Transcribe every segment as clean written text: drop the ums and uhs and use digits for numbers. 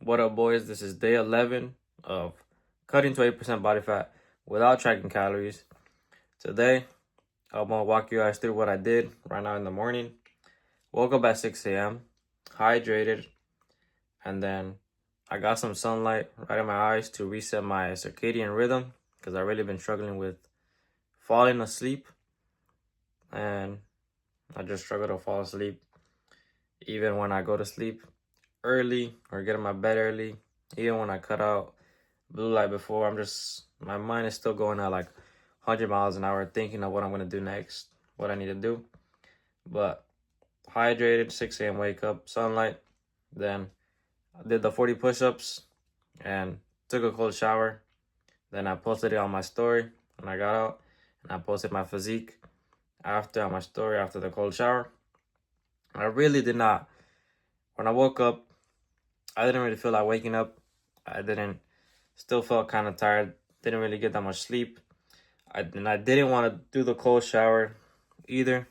What up, boys? This is day 11 of cutting to 8% body fat without tracking calories. Today, I'm gonna walk you guys through what I did right now in the morning. Woke up at 6 a.m., hydrated, and then I got some sunlight right in my eyes to reset my circadian rhythm because I've really been struggling with falling asleep, and I just struggle to fall asleep even when I go to sleep early or get in my bed early. Even when I cut out blue light before, my mind is still going at like 100 miles an hour thinking of what I'm going to do next, what I need to do. But hydrated, 6 a.m. wake up, sunlight. Then I did the 40 push-ups and took a cold shower. Then I posted it on my story when I got out. And I posted my physique on my story after the cold shower. I really did not. When I woke up, I didn't really feel like waking up. Still felt kind of tired. Didn't really get that much sleep. I didn't want to do the cold shower either.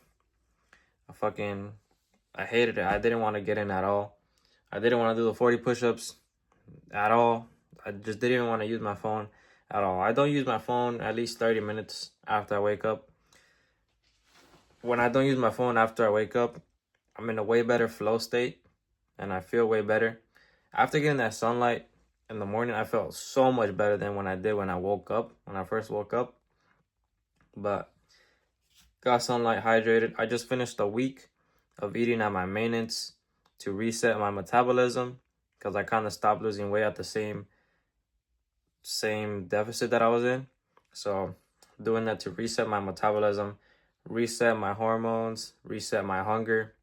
I hated it. I didn't want to get in at all. I didn't want to do the 40 push-ups at all. I just didn't want to use my phone at all. I don't use my phone at least 30 minutes after I wake up. When I don't use my phone after I wake up, I'm in a way better flow state and I feel way better. After getting that sunlight in the morning, I felt so much better than when I did when I first woke up. But got sunlight, hydrated. I just finished a week of eating at my maintenance to reset my metabolism because I kind of stopped losing weight at the same deficit that I was in. So doing that to reset my metabolism, reset my hormones, reset my hunger,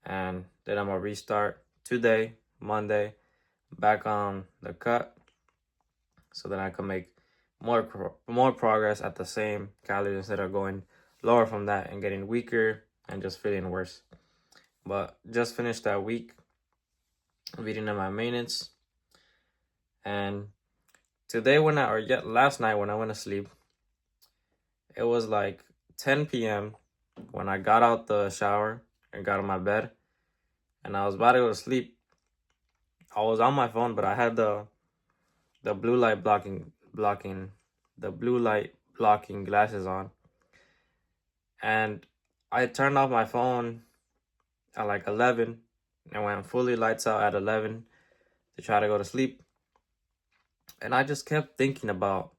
and then I'm gonna restart today, Monday, back on the cut, so that I can make more progress at the same calories instead of going lower from that and getting weaker and just feeling worse. But just finished that week of eating at my maintenance, and last night when I went to sleep, it was like 10 p.m. when I got out the shower and got on my bed, and I was about to go to sleep. I was on my phone, but I had the blue light blocking glasses on, and I turned off my phone at like 11 and went fully lights out at 11 to try to go to sleep. And I just kept thinking about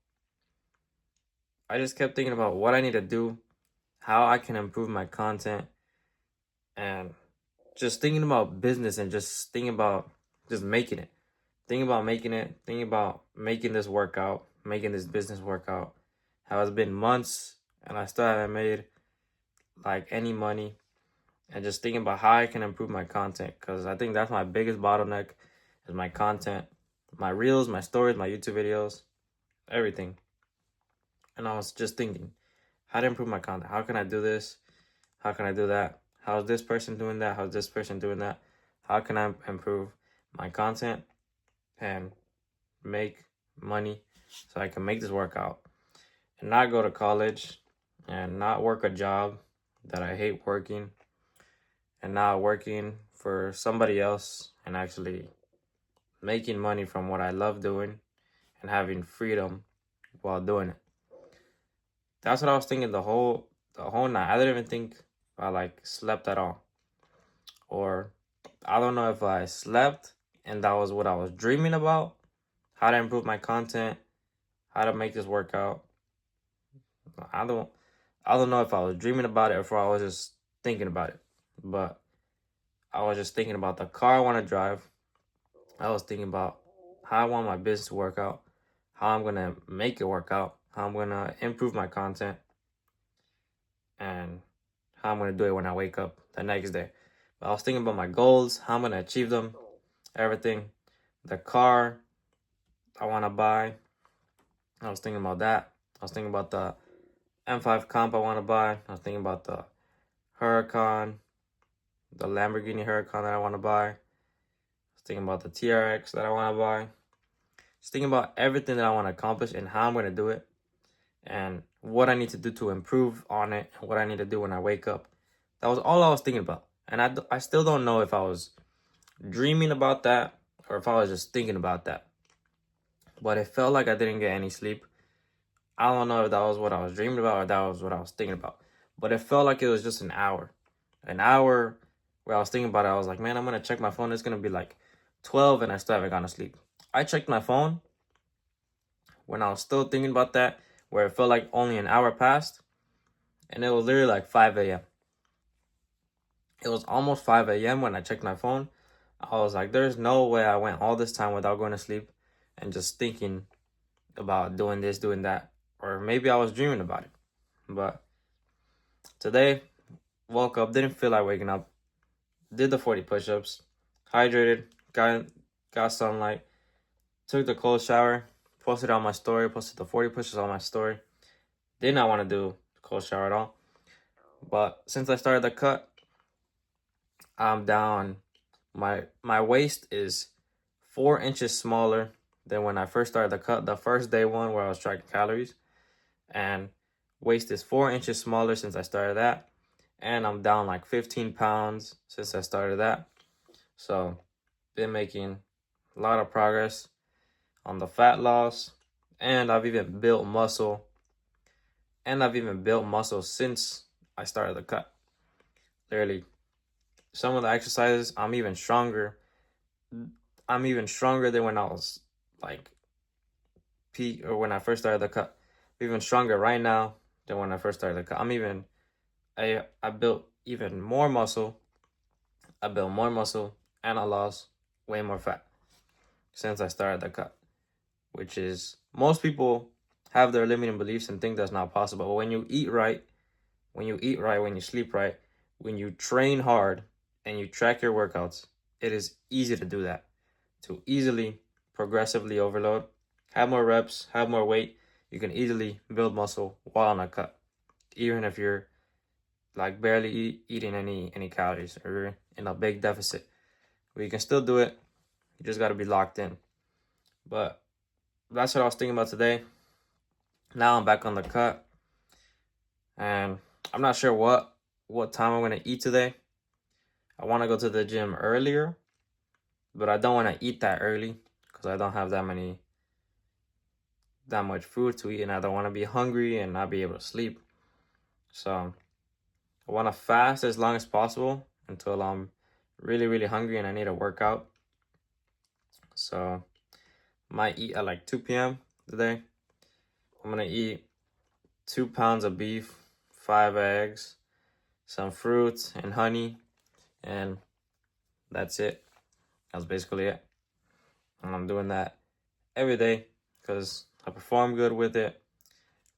what I need to do, how I can improve my content, and just thinking about business and just thinking about just making it. Thinking about making this workout, making this business workout. How it's been months and I still haven't made like any money. And just thinking about how I can improve my content, because I think that's my biggest bottleneck is my content, my reels, my stories, my YouTube videos, everything. And I was just thinking, how to improve my content. How can I do this? How can I do that? How's this person doing that? How's this person doing that? How can I improve my content and make money so I can make this workout and not go to college and not work a job that I hate working, and not working for somebody else and actually making money from what I love doing and having freedom while doing it. That's what I was thinking the whole night. I didn't even think I like slept at all. Or I don't know if I slept and that was what I was dreaming about, how to improve my content, how to make this workout. I don't know if I was dreaming about it or if I was just thinking about it. But I was just thinking about the car I want to drive. I was thinking about how I want my business to work out, how I'm going to make it work out, how I'm going to improve my content, and how I'm going to do it when I wake up the next day. But I was thinking about my goals, how I'm going to achieve them, everything. The car I want to buy, I was thinking about that. I was thinking about the M5 Comp I want to buy. I was thinking about the Huracan, the Lamborghini Huracan that I want to buy. I was thinking about the TRX that I want to buy. Just thinking about everything that I want to accomplish and how I'm going to do it and what I need to do to improve on it and what I need to do when I wake up. That was all I was thinking about. And I still don't know if I was dreaming about that or if I was just thinking about that. But it felt like I didn't get any sleep. I don't know if that was what I was dreaming about or that was what I was thinking about. But it felt like it was just an hour. An hour where I was thinking about it. I was like, man, I'm going to check my phone. It's going to be like 12 and I still haven't gone to sleep. I checked my phone when I was still thinking about that, where it felt like only an hour passed. And it was literally like 5 a.m. It was almost 5 a.m. when I checked my phone. I was like, there's no way I went all this time without going to sleep and just thinking about doing this, doing that. Or maybe I was dreaming about it. But today, woke up, didn't feel like waking up, did the 40 push-ups, hydrated, got sunlight, took the cold shower, posted on my story, posted the 40 push-ups on my story. Did not want to do the cold shower at all. But since I started the cut, I'm down. My waist is 4 inches smaller than when I first started the cut, the first day one where I was tracking calories. And waist is 4 inches smaller since I started that. And I'm down like 15 pounds since I started that. So, been making a lot of progress on the fat loss. And I've even built muscle. And I've even built muscle since I started the cut. Literally, some of the exercises, I'm even stronger. I'm even stronger than when I was like peak or when I first started the cut. I'm even stronger right now than when I first started the cut. I built even more muscle. I built more muscle and I lost way more fat since I started the cut. Which is, most people have their limiting beliefs and think that's not possible. But when you eat right, when you sleep right, when you train hard and you track your workouts, it is easy to do that. To easily, progressively overload, have more reps, have more weight, you can easily build muscle while on a cut. Even if you're like barely eating any calories or you're in a big deficit. But you can still do it. You just got to be locked in. But that's what I was thinking about today. Now I'm back on the cut. And I'm not sure what time I'm going to eat today. I want to go to the gym earlier, but I don't want to eat that early because I don't have that much food to eat, and I don't want to be hungry and not be able to sleep. So I want to fast as long as possible until I'm really, really hungry and I need to work out. So might eat at like 2 p.m. today. I'm going to eat 2 pounds of beef, 5 eggs, some fruits and honey, and that's it. That's basically it. And I'm doing that every day because I perform good with it,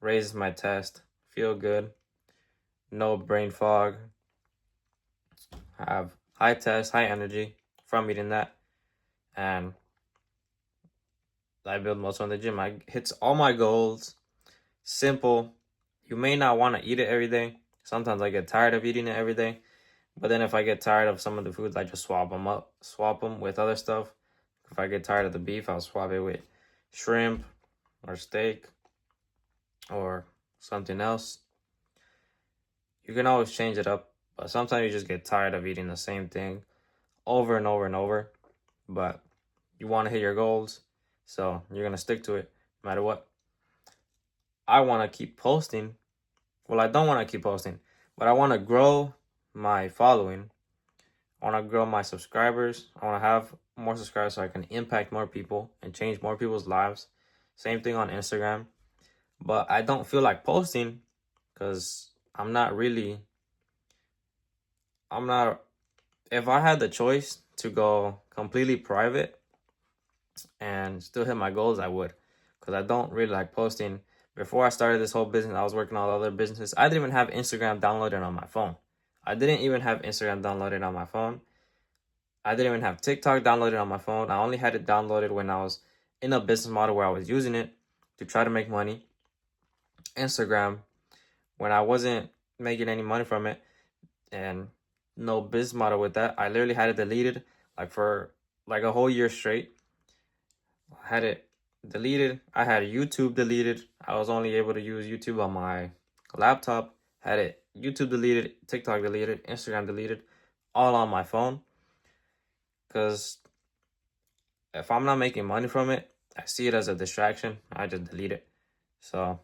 raises my test, feel good, no brain fog, have high test, high energy from eating that, and I build muscle in the gym. I hits all my goals. Simple. You may not want to eat it every day. Sometimes I get tired of eating it every day. But then if I get tired of some of the foods, I just swap them with other stuff. If I get tired of the beef, I'll swap it with shrimp or steak or something else. You can always change it up, but sometimes you just get tired of eating the same thing over and over and over. But you want to hit your goals, so you're going to stick to it no matter what. I want to keep posting. Well, I don't want to keep posting, but I want to grow my following. I want to grow my subscribers. I want to have more subscribers so I can impact more people and change more people's lives. Same thing on Instagram. But I don't feel like posting because I'm not, if I had the choice to go completely private and still hit my goals, I would. Because I don't really like posting. Before I started this whole business, I was working on other businesses. I didn't even have Instagram downloaded on my phone. I didn't even have TikTok downloaded on my phone. I only had it downloaded when I was in a business model where I was using it to try to make money. Instagram, when I wasn't making any money from it and no business model with that, I literally had it deleted like for like a whole year straight. I had it deleted. I had YouTube deleted. I was only able to use YouTube on my laptop. Had it YouTube deleted, TikTok deleted, Instagram deleted, all on my phone. Because if I'm not making money from it, I see it as a distraction. I just delete it. So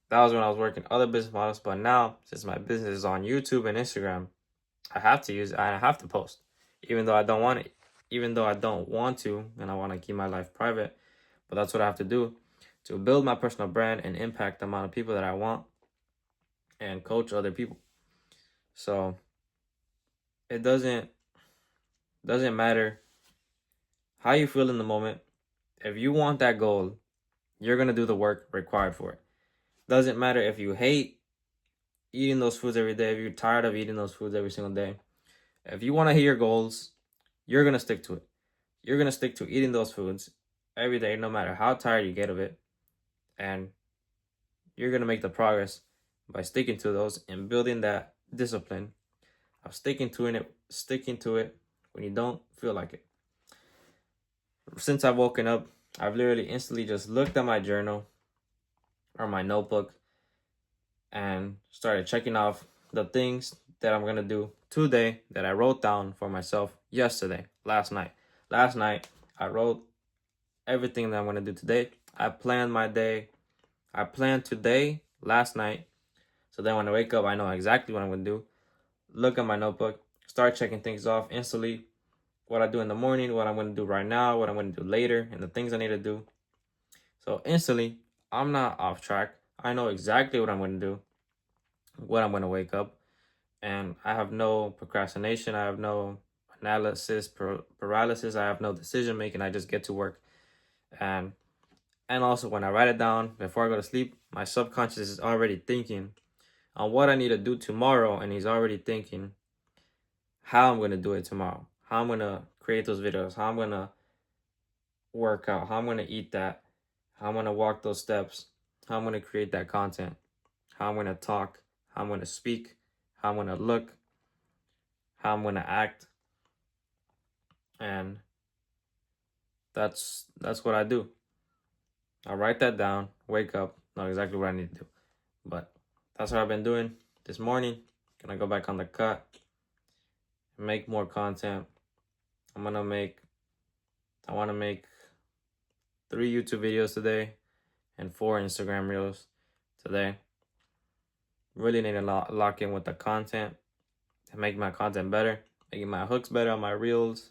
that was when I was working other business models. But now, since my business is on YouTube and Instagram, I have to use it. I have to post, even though I don't want it, even though I don't want to, and I want to keep my life private. But that's what I have to do to build my personal brand and impact the amount of people that I want and coach other people. So it doesn't matter how you feel in the moment. If you want that goal, you're gonna do the work required for it. Doesn't matter if you hate eating those foods every day, if you're tired of eating those foods every single day. If you want to hit your goals, you're gonna stick to it. You're gonna stick to eating those foods every day, no matter how tired you get of it, and you're gonna make the progress by sticking to those and building that discipline of sticking to it when you don't feel like it. Since I've woken up, I've literally instantly just looked at my journal or my notebook and started checking off the things that I'm gonna do today that I wrote down for myself yesterday, last night. Last night, I wrote everything that I'm gonna do today. I planned my day. I planned today, last night. So then when I wake up, I know exactly what I'm gonna do. Look at my notebook, start checking things off instantly. What I do in the morning, what I'm gonna do right now, what I'm gonna do later, and the things I need to do. So instantly, I'm not off track. I know exactly what I'm gonna do, when I'm gonna wake up, and I have no procrastination. I have no paralysis. I have no decision making. I just get to work, and also when I write it down before I go to sleep, my subconscious is already thinking on what I need to do tomorrow, and he's already thinking how I'm gonna do it tomorrow, how I'm gonna create those videos, how I'm gonna work out, how I'm gonna eat that, how I'm gonna walk those steps, how I'm gonna create that content, how I'm gonna talk, how I'm gonna speak, how I'm gonna look, how I'm gonna act, and that's what I do. I write that down, wake up, know exactly what I need to do. But that's what I've been doing this morning. Gonna go back on the cut, make more content. I want to make 3 YouTube videos today and 4 Instagram reels today. Really need to lock in with the content and make my content better, making my hooks better on my reels,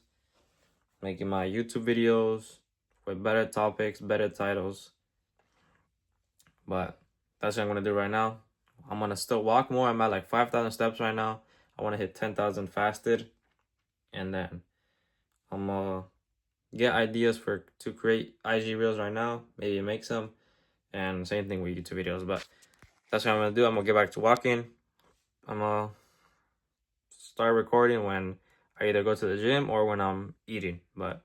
making my YouTube videos with better topics, better titles. But that's what I'm gonna do right now. I'm gonna still walk more. I'm at like 5,000 steps right now. I want to hit 10,000 fasted, and then I'm gonna get ideas to create IG reels right now. Maybe make some, and same thing with YouTube videos. But that's what I'm gonna do. I'm gonna get back to walking. I'm gonna start recording when I either go to the gym or when I'm eating. But